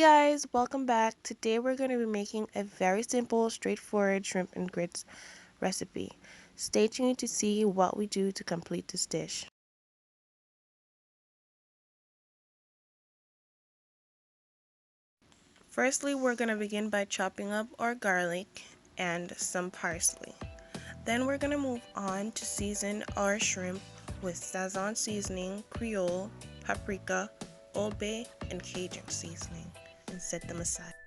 guys, welcome back. Today we're going to be making a very simple, straightforward shrimp and grits recipe. Stay tuned to see what we do to complete this dish. Firstly, we're going to begin by chopping up our garlic and some parsley. Then we're going to move on to season our shrimp with Sazon seasoning, Creole, paprika, Old Bay, and Cajun seasoning and set them aside.